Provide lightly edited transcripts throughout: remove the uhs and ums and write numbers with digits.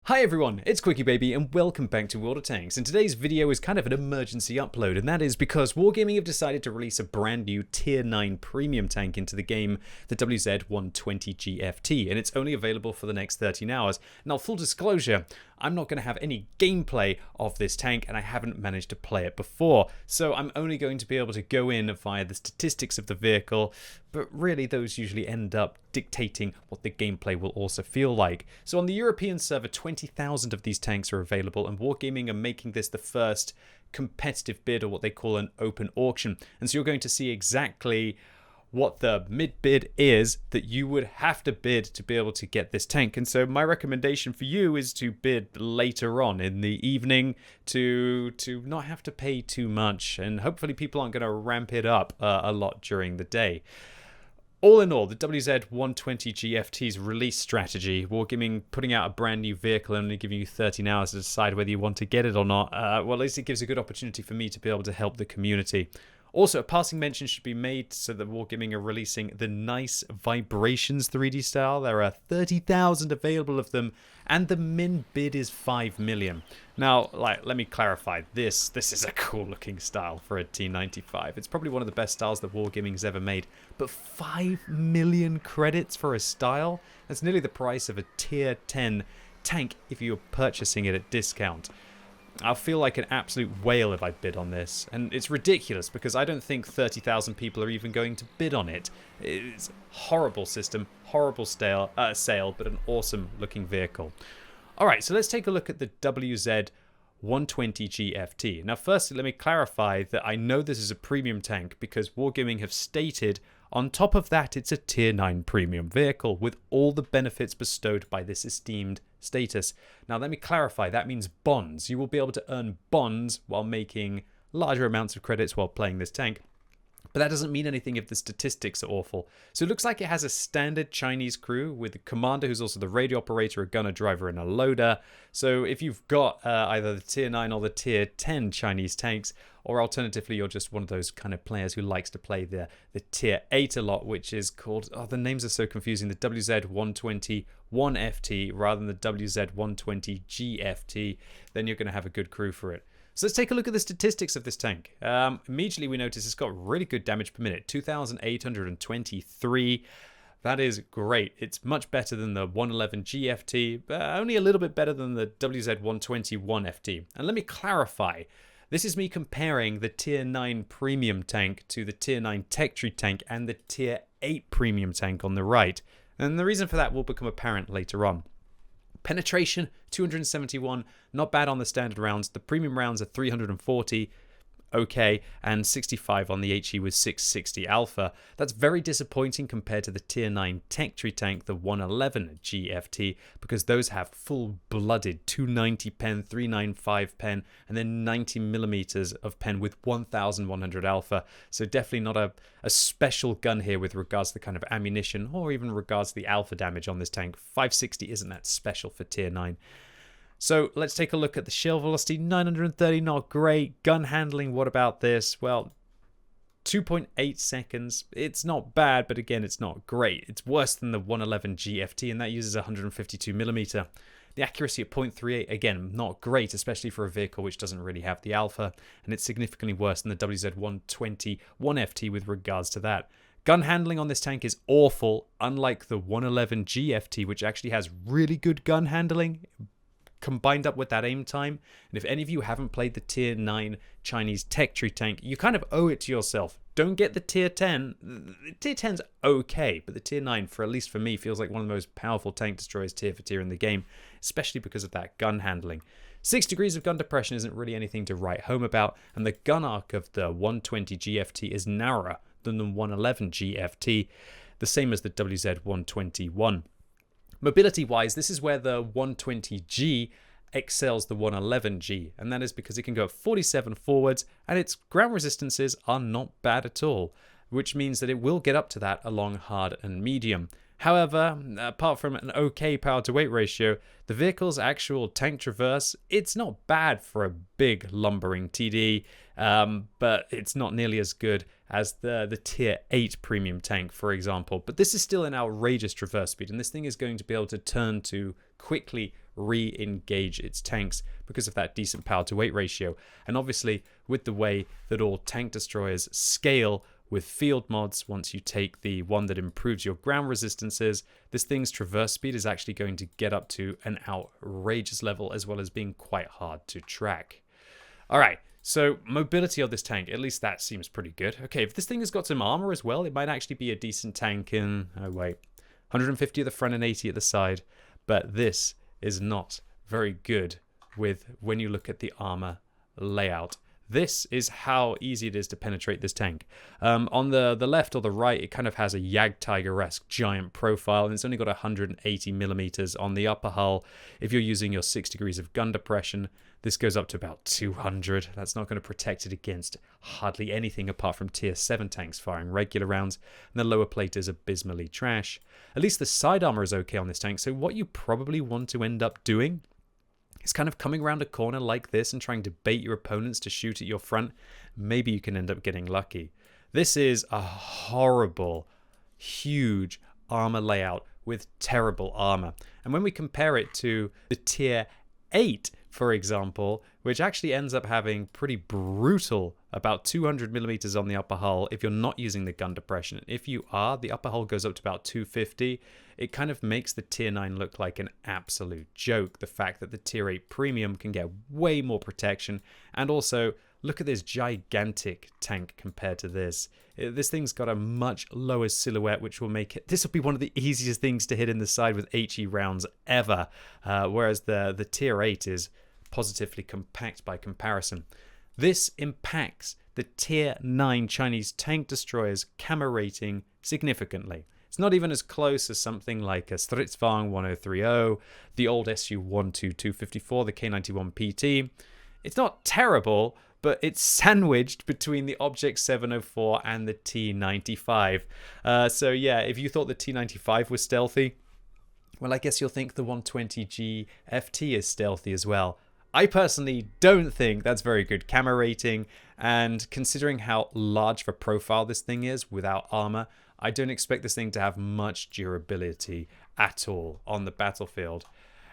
Hi everyone, it's QuickyBaby and welcome back to World of Tanks, and today's video is kind of an emergency upload, and that is because Wargaming have decided to release a brand new Tier 9 premium tank into the game, the WZ-120G FT, and it's only available for the next 13 hours. Now, full disclosure, I'm not going to have any gameplay of this tank, and I haven't managed to play it before, so I'm only going to be able to go in via the statistics of the vehicle, but really those usually end up dictating what the gameplay will also feel like. So on the European server, 20,000 of these tanks are available, and Wargaming are making this the first competitive bid, or what they call an open auction. And so you're going to see exactly what the mid bid is that you would have to bid to be able to get this tank. And so my recommendation for you is to bid later on in the evening to not have to pay too much, and hopefully people aren't going to ramp it up a lot during the day. All in all, the WZ-120G FT's release strategy, Wargaming putting out a brand new vehicle and only giving you 13 hours to decide whether you want to get it or not, well, at least it gives a good opportunity for me to be able to help the community. Also, a passing mention should be made so that Wargaming are releasing the Nice Vibrations 3D style. There are 30,000 available of them, and the min bid is 5 million. Now, let me clarify, this is a cool looking style for a T95. It's probably one of the best styles that Wargaming's ever made, but 5 million credits for a style? That's nearly the price of a tier 10 tank if you're purchasing it at discount. I'll feel like an absolute whale if I bid on this, and it's ridiculous because I don't think 30,000 people are even going to bid on it. It's a horrible system, horrible sale, but an awesome looking vehicle. Alright, so let's take a look at the WZ-120G FT. Now firstly, let me clarify that I know this is a premium tank because Wargaming have stated on top of that it's a tier 9 premium vehicle with all the benefits bestowed by this esteemed status. Now let me clarify, that means bonds. You will be able to earn bonds while making larger amounts of credits while playing this tank. But that doesn't mean anything if the statistics are awful. So it looks like it has a standard Chinese crew with the commander, who's also the radio operator, a gunner, driver, and a loader. So if you've got either the tier 9 or the tier 10 Chinese tanks, or alternatively you're just one of those kind of players who likes to play the tier 8 a lot, which is called, the names are so confusing, the WZ-121 FT rather than the WZ-120G FT, then you're going to have a good crew for it. So let's take a look at the statistics of this tank. Immediately we notice it's got really good damage per minute, 2,823. That is great. It's much better than the 111G FT, but only a little bit better than the WZ-121 FT. And let me clarify, this is me comparing the tier 9 premium tank to the tier 9 tech tree tank and the tier 8 premium tank on the right. And the reason for that will become apparent later on. Penetration, 271, not bad on the standard rounds. The premium rounds are 340, okay, and 65 on the HE with 660 alpha. That's very disappointing compared to the tier 9 tech tree tank, the 111G FT, because those have full-blooded 290 pen, 395 pen, and then 90 millimeters of pen with 1100 alpha. So definitely not a special gun here with regards to the kind of ammunition or even regards to the alpha damage on this tank. 560 isn't that special for tier 9. So let's take a look at the shell velocity, 930, not great. Gun handling, what about this? Well, 2.8 seconds. It's not bad, but again, it's not great. It's worse than the 111G FT, and that uses 152 millimeter. The accuracy at 0.38, again, not great, especially for a vehicle which doesn't really have the alpha, and it's significantly worse than the WZ-121 FT with regards to that. Gun handling on this tank is awful, unlike the 111G FT, which actually has really good gun handling, combined up with that aim time. And if any of you haven't played the tier 9 Chinese tech tree tank, you kind of owe it to yourself. Don't get the tier 10. The tier 10's okay, but the tier 9, for at least for me, feels like one of the most powerful tank destroyers tier for tier in the game, especially because of that gun handling. 6 degrees of gun depression isn't really anything to write home about, and the gun arc of the 120G FT is narrower than the 111G FT, the same as the WZ-121. Mobility-wise, this is where the 120G excels the 111G, and that is because it can go 47 forwards, and its ground resistances are not bad at all, which means that it will get up to that along hard and medium. However, apart from an okay power to weight ratio, the vehicle's actual tank traverse, it's not bad for a big lumbering TD, but it's not nearly as good as the tier 8 premium tank, for example. But this is still an outrageous traverse speed, and this thing is going to be able to turn to quickly re-engage its tanks because of that decent power to weight ratio. And obviously, with the way that all tank destroyers scale with field mods, once you take the one that improves your ground resistances, this thing's traverse speed is actually going to get up to an outrageous level, as well as being quite hard to track. All right, so mobility of this tank, at least that seems pretty good. Okay, if this thing has got some armor as well, it might actually be a decent tank in, 150 at the front and 80 at the side. But this is not very good when you look at the armor layout. This is how easy it is to penetrate this tank. On the left or the right, it kind of has a Jagdtiger-esque giant profile, and it's only got 180 millimeters on the upper hull. If you're using your 6 degrees of gun depression, this goes up to about 200. That's not going to protect it against hardly anything apart from tier 7 tanks firing regular rounds, and the lower plate is abysmally trash. At least the side armor is okay on this tank, so what you probably want to end up doing is kind of coming around a corner like this and trying to bait your opponents to shoot at your front. Maybe you can end up getting lucky. This is a horrible, huge armor layout with terrible armor. And when we compare it to the tier 8, for example, which actually ends up having pretty brutal, about 200 millimeters on the upper hull if you're not using the gun depression. If you are, the upper hull goes up to about 250. It kind of makes the tier 9 look like an absolute joke. The fact that the tier 8 premium can get way more protection, and also look at this gigantic tank compared to this. This thing's got a much lower silhouette, which will make it, this will be one of the easiest things to hit in the side with HE rounds ever, whereas the tier 8 is positively compact by comparison. This impacts the tier 9 Chinese tank destroyers camo rating significantly. It's not even as close as something like a Stridsvagn 1030, the old Su-122-254, the K91 PT. It's not terrible, but it's sandwiched between the Object 704 and the T95. So yeah, if you thought the T95 was stealthy, well, I guess you'll think the 120G FT is stealthy as well. I personally don't think that's very good camo rating, and considering how large of a profile this thing is without armor, I don't expect this thing to have much durability at all on the battlefield.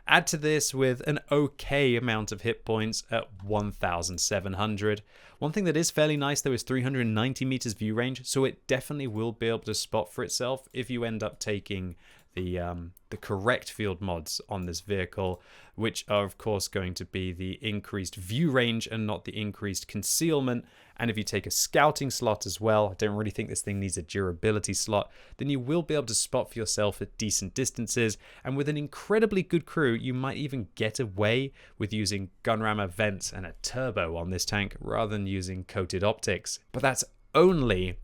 Add to this with an okay amount of hit points at 1,700. One thing that is fairly nice though is 390 meters view range, so it definitely will be able to spot for itself if you end up taking the correct field mods on this vehicle, which are of course going to be the increased view range and not the increased concealment. And if you take a scouting slot as well, I don't really think this thing needs a durability slot, then you will be able to spot for yourself at decent distances. And with an incredibly good crew, you might even get away with using gun rammer vents and a turbo on this tank rather than using coated optics. But that's only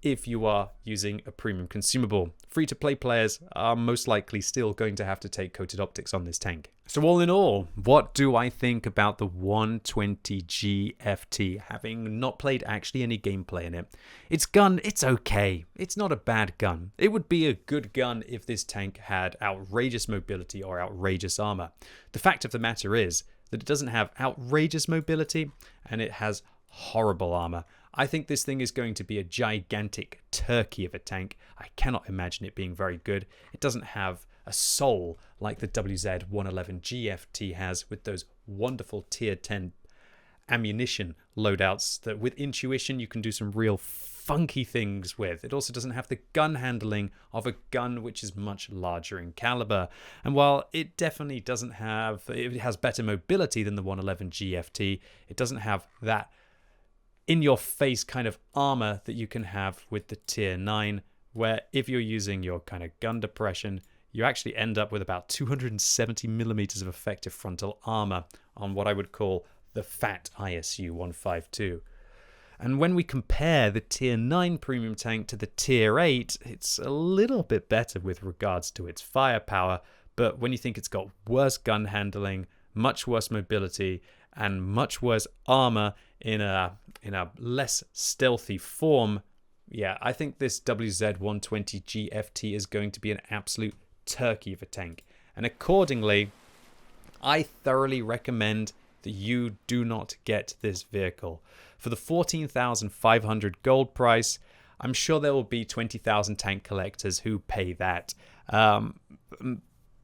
if you are using a premium consumable. Free-to-play players are most likely still going to have to take coated optics on this tank. So all in all, what do I think about the 120G FT, having not played actually any gameplay in it? Its gun, it's okay. It's not a bad gun. It would be a good gun if this tank had outrageous mobility or outrageous armor. The fact of the matter is that it doesn't have outrageous mobility and it has horrible armor. I think this thing is going to be a gigantic turkey of a tank. I cannot imagine it being very good. It doesn't have a soul like the WZ-120G FT has, with those wonderful tier 10 ammunition loadouts that with intuition you can do some real funky things with. It also doesn't have the gun handling of a gun which is much larger in caliber. And while it definitely doesn't have, it has better mobility than the 111G FT, it doesn't have that in-your-face kind of armor that you can have with the tier 9, where if you're using your kind of gun depression, you actually end up with about 270 millimeters of effective frontal armor on what I would call the fat ISU 152. And when we compare the tier 9 premium tank to the tier 8, it's a little bit better with regards to its firepower, but when you think it's got worse gun handling, much worse mobility, and much worse armor in a less stealthy form, yeah, I think this WZ-120G FT is going to be an absolute turkey of a tank. And accordingly, I thoroughly recommend that you do not get this vehicle. For the 14,500 gold price, I'm sure there will be 20,000 tank collectors who pay that.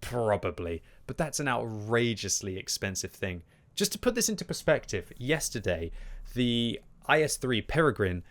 Probably. but that's an outrageously expensive thing. Just to put this into perspective, yesterday the IS-3 Peregrine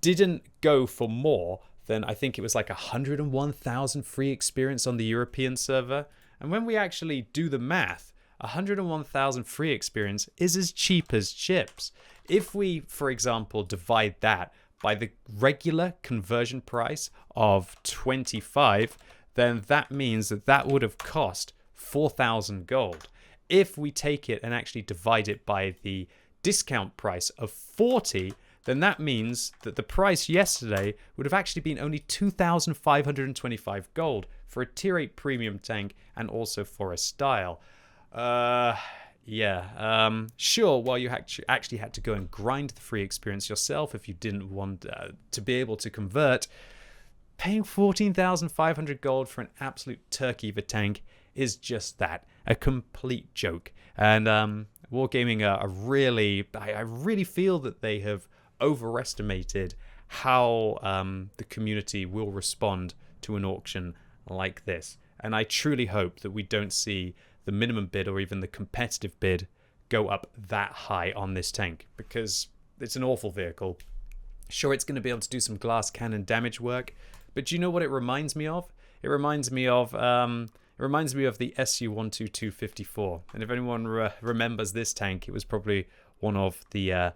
didn't go for more than, I think it was like 101,000 free experience on the European server. And when we actually do the math, 101,000 free experience is as cheap as chips. If we, for example, divide that by the regular conversion price of 25, then that means that that would have cost 4,000 gold. If we take it and actually divide it by the discount price of 40, then that means that the price yesterday would have actually been only 2,525 gold for a tier 8 premium tank and also for a style. Sure, while you actually had to go and grind the free experience yourself if you didn't want to be able to convert, paying 14,500 gold for an absolute turkey of a tank is just that, a complete joke. And Wargaming I really feel that they have overestimated how the community will respond to an auction like this. And I truly hope that we don't see the minimum bid or even the competitive bid go up that high on this tank, because it's an awful vehicle. Sure, it's going to be able to do some glass cannon damage work, but do you know what it reminds me of? It reminds me of the SU-122-54. And if anyone remembers this tank, it was probably one of the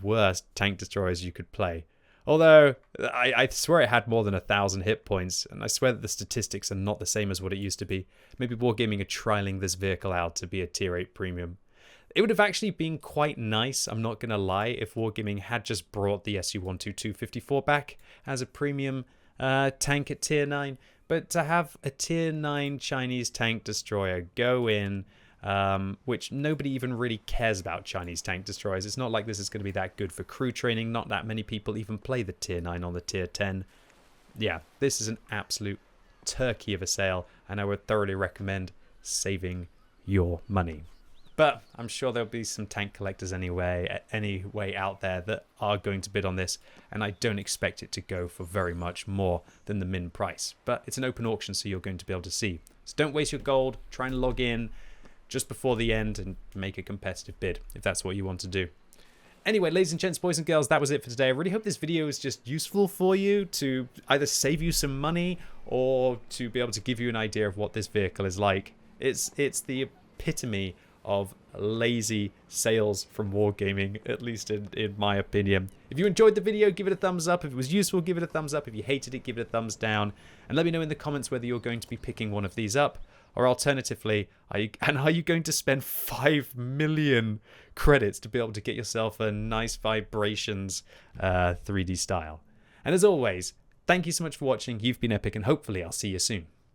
worst tank destroyers you could play. Although, I swear it had more than 1,000 hit points, and I swear that the statistics are not the same as what it used to be. Maybe Wargaming are trialing this vehicle out to be a tier 8 premium. It would have actually been quite nice, I'm not going to lie, if Wargaming had just brought the SU-122-54 back as a premium tank at tier 9. But to have a tier 9 Chinese tank destroyer go in, which nobody even really cares about Chinese tank destroyers. It's not like this is going to be that good for crew training. Not that many people even play the tier 9 on the tier 10. Yeah, this is an absolute turkey of a sale, and I would thoroughly recommend saving your money. But I'm sure there'll be some tank collectors anyway out there that are going to bid on this, and I don't expect it to go for very much more than the min price. But it's an open auction, so you're going to be able to see. So don't waste your gold. Try and log in just before the end and make a competitive bid if that's what you want to do. Anyway, ladies and gents, boys and girls, that was it for today. I really hope this video is just useful for you to either save you some money or to be able to give you an idea of what this vehicle is like. It's the epitome of lazy sales from Wargaming, at least in my opinion. If you enjoyed the video, give it a thumbs up. If it was useful, give it a thumbs up. If you hated it, give it a thumbs down. And let me know in the comments whether you're going to be picking one of these up, or alternatively, are you going to spend 5 million credits to be able to get yourself a Nice Vibrations 3D style? And as always, thank you so much for watching. You've been epic, and hopefully I'll see you soon.